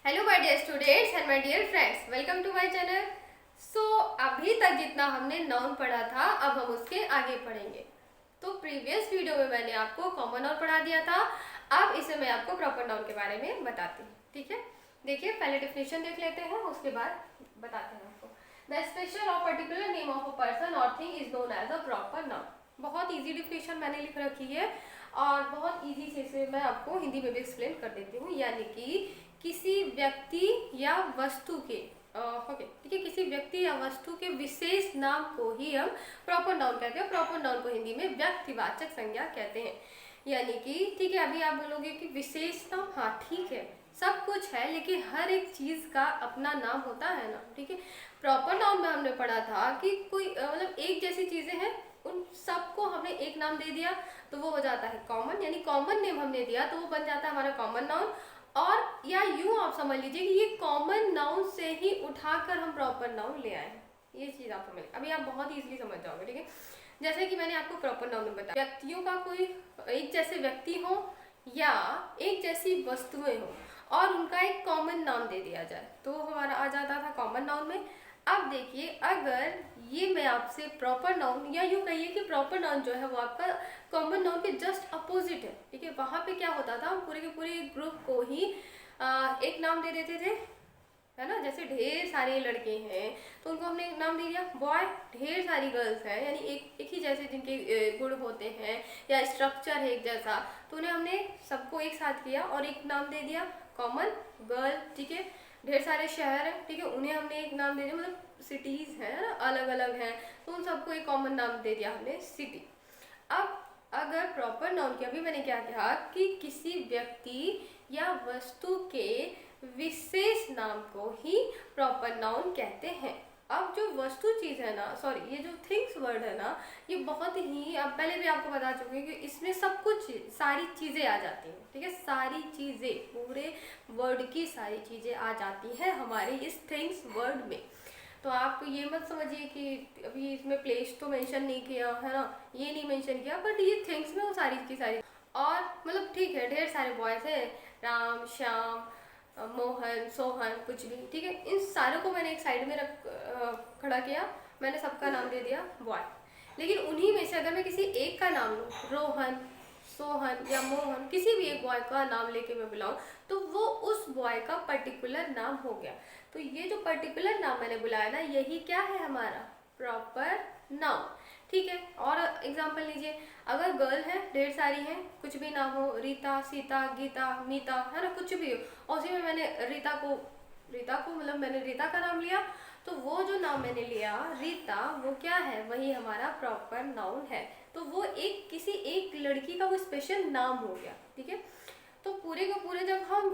Hello my dear students and my dear friends, welcome to my channel. So अभी तक जितना हमने noun पढ़ा था, अब हम उसके आगे पढ़ेंगे। तो प्रीवियस वीडियो में मैंने आपको कॉमन नाउन पढ़ा दिया था। अब इसे मैं आपको प्रॉपर नाउन के बारे में बताती हूँ। ठीक है, देखिए पहले डेफिनेशन देख लेते हैं, उसके बाद बताते हैं आपको। द स्पेशल और particular name of a person और thing is known as a proper noun. बहुत इजी डेफिनेशन मैंने लिख रखी है और बहुत इजी से इसे मैं आपको हिंदी में भी एक्सप्लेन कर देती हूँ। यानी कि किसी व्यक्ति या वस्तु के ओके ठीक है, किसी व्यक्ति या वस्तु के विशेष नाम को ही हम प्रॉपर नाउन कहते हैं। प्रॉपर नाउन को हिंदी में व्यक्तिवाचक संज्ञा कहते हैं। यानी कि ठीक है, अभी आप बोलोगे कि विशेष नाम, हाँ ठीक है, सब कुछ है, लेकिन हर एक चीज का अपना नाम होता है ना। ठीक है, प्रॉपर नाउन में हमने पढ़ा था कि कोई मतलब एक जैसी चीजें हैं, उन सबको हमने एक नाम दे दिया तो वो हो जाता है कॉमन, यानी कॉमन नेम हमने दिया तो वो बन जाता है हमारा कॉमन नाउन। और या यूं आप समझ लीजिए कि ये कॉमन नाउन से ही उठाकर हम प्रॉपर नाउन ले आए हैं। ये चीज आप समझ, अभी आप बहुत इजीली समझ जाओगे। ठीक है, जैसे कि मैंने आपको प्रॉपर नाउन में बताया, व्यक्तियों का कोई एक जैसे व्यक्ति हो या एक जैसी वस्तुएं हो और उनका एक कॉमन नाम दे दिया जाए तो हमारा आ जाता था कॉमन नाउन में। अब देखिए, अगर ये मैं आपसे प्रॉपर नाउन या यूं कहिए कि प्रॉपर नाउन जो है वो आपका कॉमन नाउन के जस्ट अपोजिट है। ठीक है, वहां पे क्या होता था, हम पूरे के पूरे ग्रुप को ही एक नाम दे देते थे, है ना। जैसे ढेर सारे लड़के हैं तो उनको हमने एक नाम दे दिया बॉय, ढेर सारी गर्ल्स हैं यानी एक ही जैसे जिनके गुण होते हैं या स्ट्रक्चर है एक जैसा, तो उन्हें हमने सबको एक साथ किया और एक नाम दे दिया कॉमन गर्ल। ठीक है, ढेर सारे शहर हैं, ठीक है, उन्हें हमने एक नाम दे दिया, मतलब सिटीज हैं ना, अलग अलग हैं, तो उन सबको एक कॉमन नाम दे दिया हमने सिटी। अब अगर प्रॉपर नाउन की, अभी मैंने क्या कहा कि किसी व्यक्ति या वस्तु के विशेष नाम को ही प्रॉपर नाउन कहते हैं। अब जो वस्तु चीज है ना, सॉरी ये जो थिंग्स वर्ड है ना, ये बहुत ही, अब पहले भी आपको बता चुके हैं कि इसमें सब कुछ सारी चीजें आ जाती हैं। ठीक है, सारी चीजें, पूरे वर्ड की सारी चीजें आ जाती हैं हमारे इस थिंग्स वर्ड में। तो आप ये मत समझिए कि अभी इसमें प्लेस तो मेंशन नहीं किया है ना, ये नहीं मेंशन किया, बट ये थिंग्स में वो सारी की सारी। और मतलब ठीक है, ढेर सारे बॉयज है, राम श्याम मोहन सोहन कुछ भी, ठीक है, इन सारों को मैंने एक साइड में खड़ा किया, मैंने सबका नाम दे दिया बॉय। लेकिन उन्हीं में से अगर मैं किसी एक का नाम लूँ, रोहन सोहन या मोहन, किसी भी एक बॉय का नाम लेके मैं बुलाऊं, तो वो उस बॉय का पर्टिकुलर नाम हो गया। तो ये जो पर्टिकुलर नाम मैंने बुलाया ना, यही क्या है हमारा प्रॉपर नाउन। ठीक है, और एग्जांपल लीजिए, अगर गर्ल है, ढेर सारी हैं, कुछ भी नाम हो, रीता सीता गीता मीता, है ना, कुछ भी हो, और उसी में मैंने रीता को मतलब मैंने रीता का नाम लिया, तो वो जो नाम मैंने लिया रीता, वो क्या है, वही हमारा प्रॉपर नाउन है। तो वो एक किसी एक लड़की का वो स्पेशल नाम हो गया। ठीक है, तो पूरे के पूरे जब हम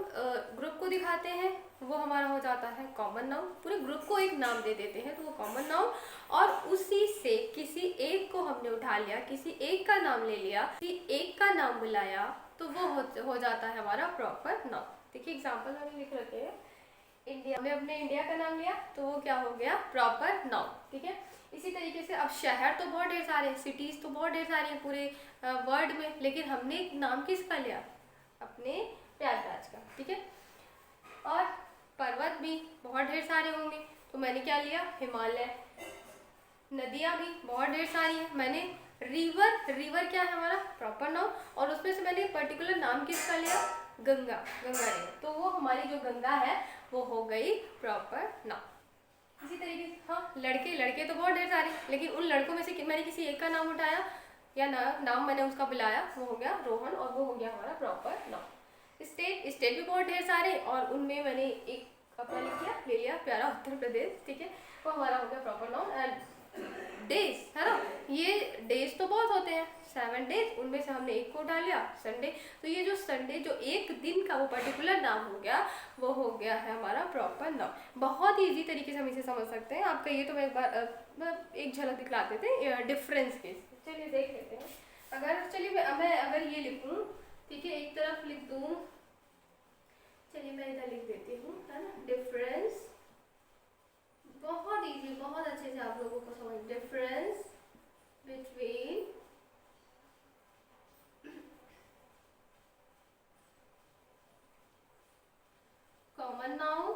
ग्रुप को दिखाते हैं वो हमारा हो जाता है कॉमन नाउन। पूरे ग्रुप को एक नाम दे देते हैं तो वो कॉमन नाउन, और उसी से किसी एक को हमने उठा लिया, किसी एक का नाम ले लिया, किसी एक का नाम बुलाया, तो वो हो जाता है हमारा प्रॉपर नाउन। देखिए एग्जाम्पल मैंने लिख रखे हैं, इंडिया में अपने इंडिया का नाम लिया तो वो क्या हो गया प्रॉपर नाउन। ठीक है, इसी तरीके से अब शहर तो बहुत ढेर सारे हैं, सिटीज तो बहुत ढेर सारी हैं पूरे वर्ल्ड में, लेकिन हमने एक नाम किसका लिया, अपने प्रयागराज का। ठीक है, और पर्वत भी बहुत ढेर सारे होंगे तो मैंने क्या लिया, हिमालय। नदियाँ भी बहुत ढेर सारी हैं, मैंने रिवर क्या है हमारा प्रॉपर नाउन, और उसमें से मैंने पर्टिकुलर नाम किसका लिया, गंगा, गंगा रिवर, तो वो हमारी जो गंगा है वो हो गई प्रॉपर नाउन। इसी तरीके से हाँ, लड़के तो बहुत ढेर सारे, लेकिन उन लड़कों में से मैंने किसी एक का नाम उठाया या नाम मैंने उसका बुलाया, वो हो गया रोहन, और वो हो गया हमारा प्रॉपर नाउन। स्टेट भी बहुत ढेर सारे, और उनमें मैंने एक अपना ले लिया प्यारा उत्तर प्रदेश। ठीक है, वो हमारा हो गया प्रॉपर नाउन। एंड डेज है ना, ये डेज तो बहुत होते हैं, 7 डेज, उनमें से हमने एक को उठा लिया संडे, तो ये जो संडे जो एक दिन का वो पर्टिकुलर नाम हो गया, वो हो गया है हमारा प्रॉपर नाउन। बहुत ही इजी तरीके से हम इसे समझ सकते हैं। आप कहिए तो मैं एक बार मतलब एक झलक दिखला देते हैं डिफरेंस के, चलिए देख लेते हैं। अगर चलिए मैं अगर ये लिखूं, ठीक है, एक तरफ लिख दूं, चलिए मैं इधर लिख देती हूँ, है ना, डिफरेंस, बहुत इजी, बहुत अच्छे से आप लोगों को समझ, difference between common common noun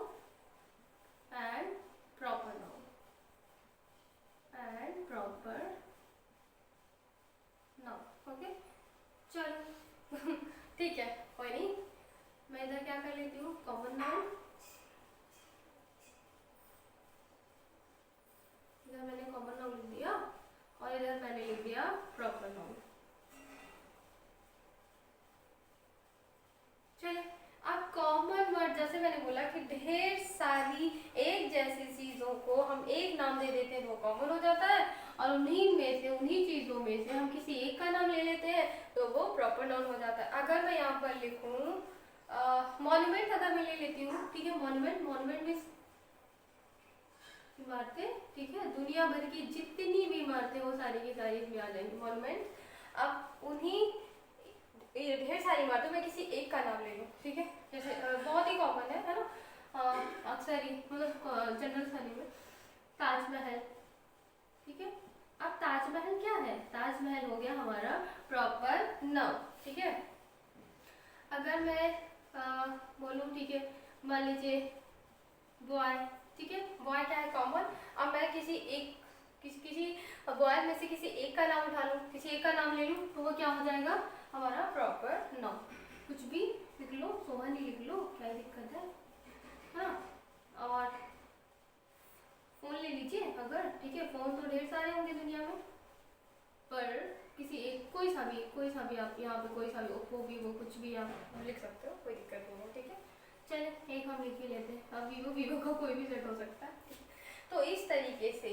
and proper noun and proper noun. Okay चलो ठीक है, कोई नहीं, मैं इधर क्या कर लेती हूँ, कॉमन नाउन, इधर मैंने कॉमन नाउन लिख दिया और इधर मैंने लिख दिया प्रॉपर नाउन। चलिए अब कॉमन वर्ड, जैसे मैंने बोला कि ढेर सारी एक जैसी चीजों को हम एक नाम दे देते हैं वो कॉमन हो जाता है, और उन्हीं में से, उन्हीं चीजों में से हम किसी एक का नाम ले लेते हैं तो वो प्रॉपर नाउन हो जाता है। अगर मैं यहाँ पर लिखूं मॉन्यूमेंट, अगर मैं ले लेती हूँ, ठीक है, मॉन्यूमेंट, मॉन्यूमेंट मीन्स इमारतें, ठीक है, दुनिया भर की जितनी भी इमारतें वो सारी की सारी इसमें आ जाएंगी मॉन्यूमेंट। अब उन्हीं ढेर सारी इमारतों में किसी एक का नाम ले लो, ठीक है, जैसे बहुत ही कॉमन है ना, अक्सर ही मतलब जनरल शैली में ताजमहल, ठीक है। अब ताजमहल क्या है, ताजमहल हो गया हमारा प्रॉपर नाउन, ठीक है। अगर मैं बोलूँ, ठीक है, मान लीजिए बॉय, ठीक है, बॉय क्या है, कॉमन। अब मैं किसी बॉय में से किसी एक का नाम उठा लूँ, किसी एक का नाम ले लूँ तो वो क्या हो जाएगा हमारा प्रॉपर नाउन। कुछ भी लिख लो, सोहन ही लिख लो, क्या दिक्कत है, हाँ। और फोन ले लीजिए अगर, ठीक है, फोन तो ढेर सारे होंगे दुनिया में, पर किसी एक कोई सा भी आप यहाँ पे कोई सा भी, ओप्पो, वीवो, कुछ भी आप लिख सकते हो, कोई दिक्कत नहीं है, ठीक है। चलिए एक हम लिख ही लेते हैं, अब वीवो का कोई भी सेट हो सकता है। तो इस तरीके से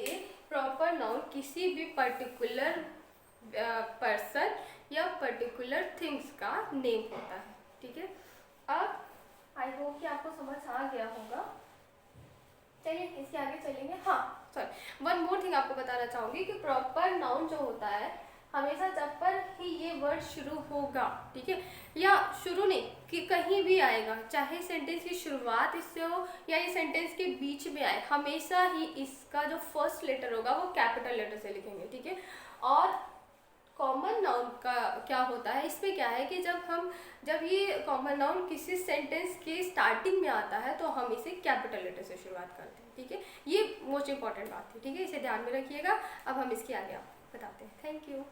प्रॉपर नाउन किसी भी पर्टिकुलर पर्सन या पर्टिकुलर थिंग्स का नेम होता है, ठीक है। अब आई होप कि आपको समझ आ गया होगा। चलिए इसके आगे चलेंगे। हाँ सॉरी, वन मोर थिंग आपको बताना चाहूँगी कि प्रॉपर नाउन जो होता है हमेशा जब पर ही ये वर्ड शुरू होगा, ठीक है, या शुरू नहीं कि कहीं भी आएगा, चाहे सेंटेंस की शुरुआत इससे हो या ये सेंटेंस के बीच में आए, हमेशा ही इसका जो फर्स्ट लेटर होगा वो कैपिटल लेटर से लिखेंगे, ठीक है। और कॉमन नाउन का क्या होता है, इसमें क्या है कि जब ये कॉमन नाउन किसी सेंटेंस के स्टार्टिंग में आता है तो हम इसे कैपिटल लेटर से शुरुआत करते हैं, ठीक है। ये मोस्ट इंपॉर्टेंट बात है, ठीक है, इसे ध्यान में रखिएगा। अब हम इसके आगे आपको बताते हैं। Thank you.